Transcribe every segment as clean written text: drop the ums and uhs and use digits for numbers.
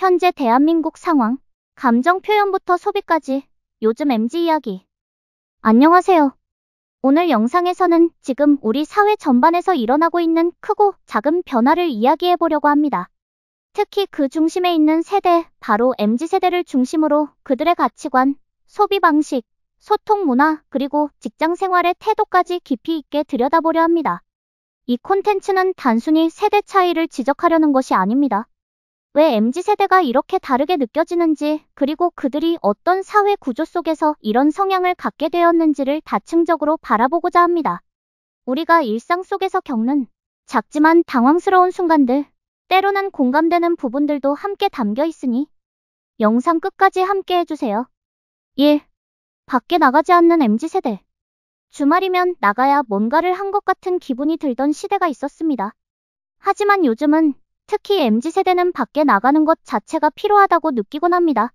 현재 대한민국 상황, 감정 표현부터 소비까지 요즘 MZ 이야기. 안녕하세요. 오늘 영상에서는 지금 우리 사회 전반에서 일어나고 있는 크고 작은 변화를 이야기해 보려고 합니다. 특히 그 중심에 있는 세대, 바로 MZ세대를 중심으로 그들의 가치관, 소비 방식, 소통 문화, 그리고 직장 생활의 태도까지 깊이 있게 들여다보려 합니다. 이 콘텐츠는 단순히 세대 차이를 지적하려는 것이 아닙니다. 왜 MZ세대가 이렇게 다르게 느껴지는지, 그리고 그들이 어떤 사회 구조 속에서 이런 성향을 갖게 되었는지를 다층적으로 바라보고자 합니다. 우리가 일상 속에서 겪는 작지만 당황스러운 순간들, 때로는 공감되는 부분들도 함께 담겨 있으니 영상 끝까지 함께 해주세요. 1. 밖에 나가지 않는 MZ세대. 주말이면 나가야 뭔가를 한 것 같은 기분이 들던 시대가 있었습니다. 하지만 요즘은 특히 MZ세대는 밖에 나가는 것 자체가 필요하다고 느끼곤 합니다.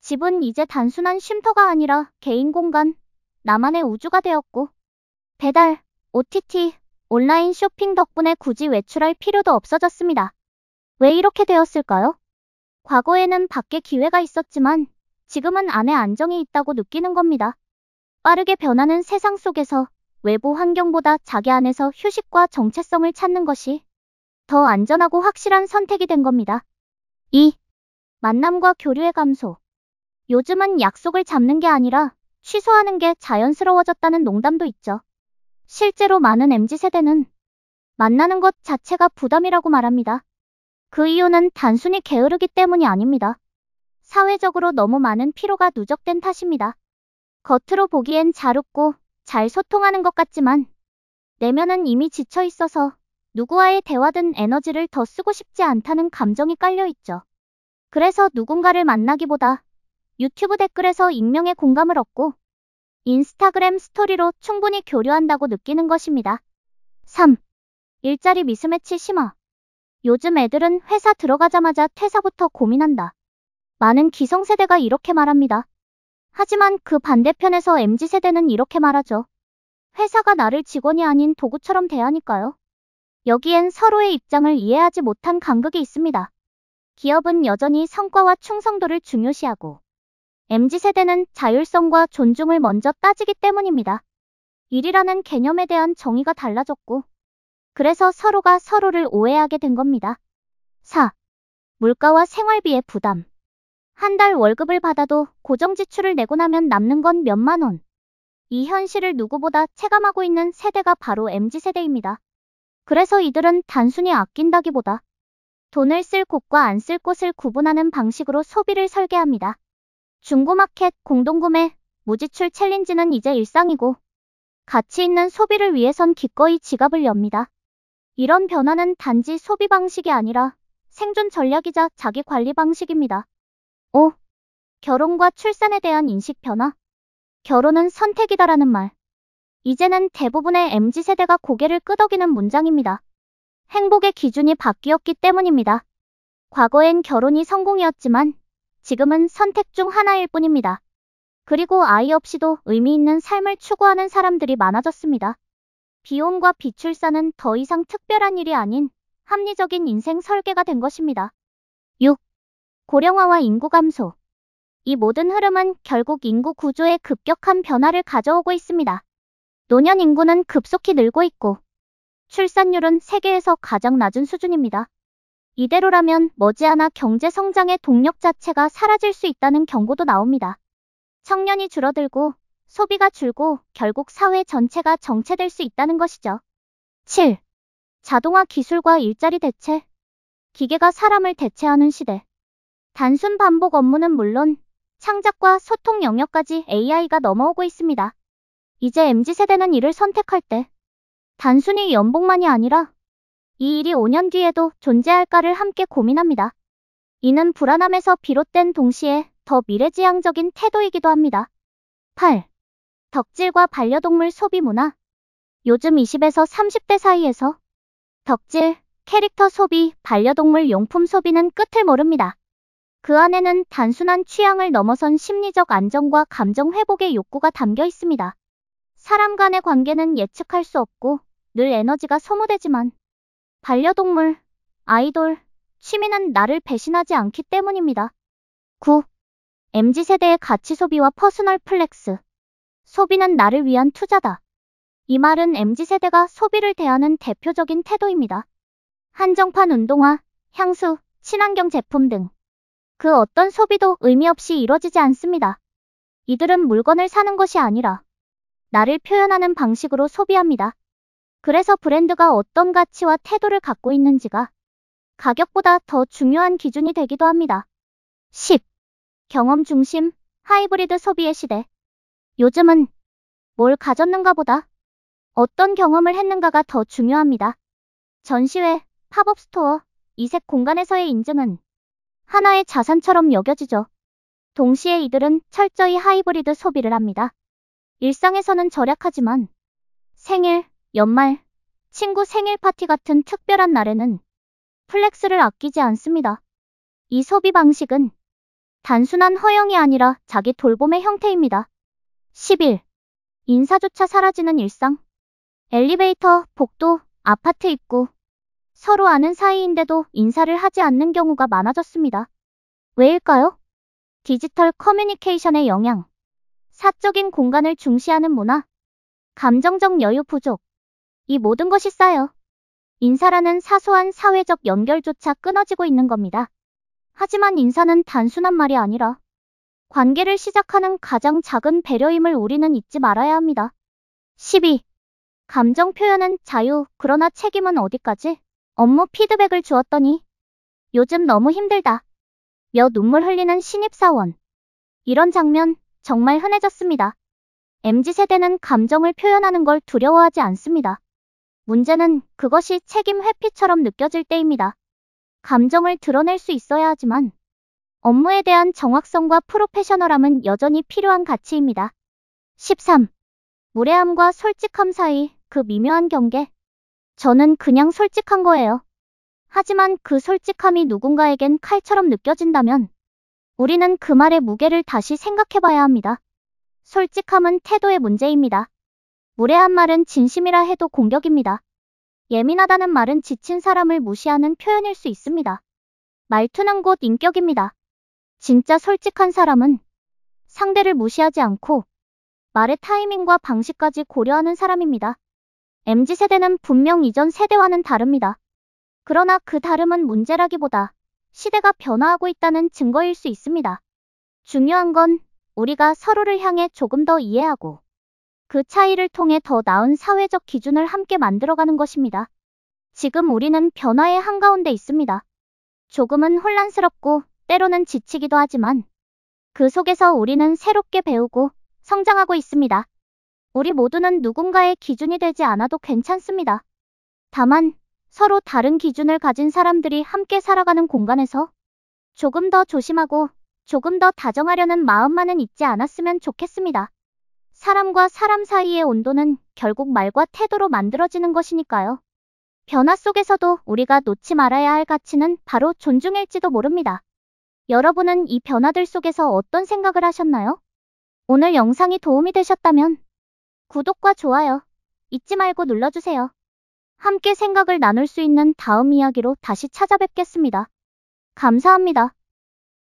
집은 이제 단순한 쉼터가 아니라 개인 공간, 나만의 우주가 되었고, 배달, OTT, 온라인 쇼핑 덕분에 굳이 외출할 필요도 없어졌습니다. 왜 이렇게 되었을까요? 과거에는 밖에 기회가 있었지만 지금은 안에 안정이 있다고 느끼는 겁니다. 빠르게 변하는 세상 속에서 외부 환경보다 자기 안에서 휴식과 정체성을 찾는 것이 더 안전하고 확실한 선택이 된 겁니다. 2. 만남과 교류의 감소. 요즘은 약속을 잡는 게 아니라 취소하는 게 자연스러워졌다는 농담도 있죠. 실제로 많은 MZ세대는 만나는 것 자체가 부담이라고 말합니다. 그 이유는 단순히 게으르기 때문이 아닙니다. 사회적으로 너무 많은 피로가 누적된 탓입니다. 겉으로 보기엔 잘 웃고 잘 소통하는 것 같지만 내면은 이미 지쳐 있어서 누구와의 대화든 에너지를 더 쓰고 싶지 않다는 감정이 깔려 있죠. 그래서 누군가를 만나기보다 유튜브 댓글에서 익명의 공감을 얻고 인스타그램 스토리로 충분히 교류한다고 느끼는 것입니다. 3. 일자리 미스매치 심화. 요즘 애들은 회사 들어가자마자 퇴사부터 고민한다. 많은 기성세대가 이렇게 말합니다. 하지만 그 반대편에서 MZ세대는 이렇게 말하죠. 회사가 나를 직원이 아닌 도구처럼 대하니까요. 여기엔 서로의 입장을 이해하지 못한 간극이 있습니다. 기업은 여전히 성과와 충성도를 중요시하고 MZ세대는 자율성과 존중을 먼저 따지기 때문입니다. 일이라는 개념에 대한 정의가 달라졌고 그래서 서로가 서로를 오해하게 된 겁니다. 4. 물가와 생활비의 부담. 한 달 월급을 받아도 고정 지출을 내고 나면 남는 건 몇만 원. 이 현실을 누구보다 체감하고 있는 세대가 바로 MZ세대입니다. 그래서 이들은 단순히 아낀다기보다 돈을 쓸 곳과 안 쓸 곳을 구분하는 방식으로 소비를 설계합니다. 중고마켓, 공동구매, 무지출 챌린지는 이제 일상이고 가치 있는 소비를 위해선 기꺼이 지갑을 엽니다. 이런 변화는 단지 소비 방식이 아니라 생존 전략이자 자기 관리 방식입니다. 5. 결혼과 출산에 대한 인식 변화. 결혼은 선택이다라는 말. 이제는 대부분의 MZ세대가 고개를 끄덕이는 문장입니다. 행복의 기준이 바뀌었기 때문입니다. 과거엔 결혼이 성공이었지만 지금은 선택 중 하나일 뿐입니다. 그리고 아이 없이도 의미 있는 삶을 추구하는 사람들이 많아졌습니다. 비혼과 비출산은 더 이상 특별한 일이 아닌 합리적인 인생 설계가 된 것입니다. 6. 고령화와 인구 감소. 이 모든 흐름은 결국 인구 구조의 급격한 변화를 가져오고 있습니다. 노년 인구는 급속히 늘고 있고 출산율은 세계에서 가장 낮은 수준입니다. 이대로라면 머지않아 경제 성장의 동력 자체가 사라질 수 있다는 경고도 나옵니다. 청년이 줄어들고 소비가 줄고 결국 사회 전체가 정체될 수 있다는 것이죠. 7. 자동화 기술과 일자리 대체. 기계가 사람을 대체하는 시대. 단순 반복 업무는 물론 창작과 소통 영역까지 AI가 넘어오고 있습니다. 이제 MZ세대는 일을 선택할 때 단순히 연봉만이 아니라 이 일이 5년 뒤에도 존재할까를 함께 고민합니다. 이는 불안함에서 비롯된 동시에 더 미래지향적인 태도이기도 합니다. 8. 덕질과 반려동물 소비 문화. 요즘 20에서 30대 사이에서 덕질, 캐릭터 소비, 반려동물 용품 소비는 끝을 모릅니다. 그 안에는 단순한 취향을 넘어선 심리적 안정과 감정 회복의 욕구가 담겨 있습니다. 사람 간의 관계는 예측할 수 없고 늘 에너지가 소모되지만 반려동물, 아이돌, 취미는 나를 배신하지 않기 때문입니다. 9. MZ세대의 가치 소비와 퍼스널 플렉스. 소비는 나를 위한 투자다. 이 말은 MZ세대가 소비를 대하는 대표적인 태도입니다. 한정판 운동화, 향수, 친환경 제품 등 그 어떤 소비도 의미 없이 이뤄지지 않습니다. 이들은 물건을 사는 것이 아니라 나를 표현하는 방식으로 소비합니다. 그래서 브랜드가 어떤 가치와 태도를 갖고 있는지가 가격보다 더 중요한 기준이 되기도 합니다. 10. 경험 중심, 하이브리드 소비의 시대. 요즘은 뭘 가졌는가 보다 어떤 경험을 했는가가 더 중요합니다. 전시회, 팝업 스토어, 이색 공간에서의 인증은 하나의 자산처럼 여겨지죠. 동시에 이들은 철저히 하이브리드 소비를 합니다. 일상에서는 절약하지만 생일, 연말, 친구 생일 파티 같은 특별한 날에는 플렉스를 아끼지 않습니다. 이 소비 방식은 단순한 허영이 아니라 자기 돌봄의 형태입니다. 11. 인사조차 사라지는 일상. 엘리베이터, 복도, 아파트 입구. 서로 아는 사이인데도 인사를 하지 않는 경우가 많아졌습니다. 왜일까요? 디지털 커뮤니케이션의 영향, 사적인 공간을 중시하는 문화, 감정적 여유 부족. 이 모든 것이 쌓여 인사라는 사소한 사회적 연결조차 끊어지고 있는 겁니다. 하지만 인사는 단순한 말이 아니라 관계를 시작하는 가장 작은 배려임을 우리는 잊지 말아야 합니다. 12. 감정 표현은 자유, 그러나 책임은 어디까지? 업무 피드백을 주었더니 요즘 너무 힘들다. 며 눈물 흘리는 신입사원. 이런 장면 정말 흔해졌습니다. MZ세대는 감정을 표현하는 걸 두려워하지 않습니다. 문제는 그것이 책임 회피처럼 느껴질 때입니다. 감정을 드러낼 수 있어야 하지만 업무에 대한 정확성과 프로페셔널함은 여전히 필요한 가치입니다. 13. 무례함과 솔직함 사이 그 미묘한 경계. 저는 그냥 솔직한 거예요. 하지만 그 솔직함이 누군가에겐 칼처럼 느껴진다면 우리는 그 말의 무게를 다시 생각해봐야 합니다. 솔직함은 태도의 문제입니다. 무례한 말은 진심이라 해도 공격입니다. 예민하다는 말은 지친 사람을 무시하는 표현일 수 있습니다. 말투는 곧 인격입니다. 진짜 솔직한 사람은 상대를 무시하지 않고 말의 타이밍과 방식까지 고려하는 사람입니다. MZ세대는 분명 이전 세대와는 다릅니다. 그러나 그 다름은 문제라기보다 시대가 변화하고 있다는 증거일 수 있습니다. 중요한 건 우리가 서로를 향해 조금 더 이해하고 그 차이를 통해 더 나은 사회적 기준을 함께 만들어가는 것입니다. 지금 우리는 변화의 한가운데 있습니다. 조금은 혼란스럽고 때로는 지치기도 하지만 그 속에서 우리는 새롭게 배우고 성장하고 있습니다. 우리 모두는 누군가의 기준이 되지 않아도 괜찮습니다. 다만 서로 다른 기준을 가진 사람들이 함께 살아가는 공간에서 조금 더 조심하고 조금 더 다정하려는 마음만은 잊지 않았으면 좋겠습니다. 사람과 사람 사이의 온도는 결국 말과 태도로 만들어지는 것이니까요. 변화 속에서도 우리가 놓지 말아야 할 가치는 바로 존중일지도 모릅니다. 여러분은 이 변화들 속에서 어떤 생각을 하셨나요? 오늘 영상이 도움이 되셨다면 구독과 좋아요 잊지 말고 눌러주세요. 함께 생각을 나눌 수 있는 다음 이야기로 다시 찾아뵙겠습니다. 감사합니다.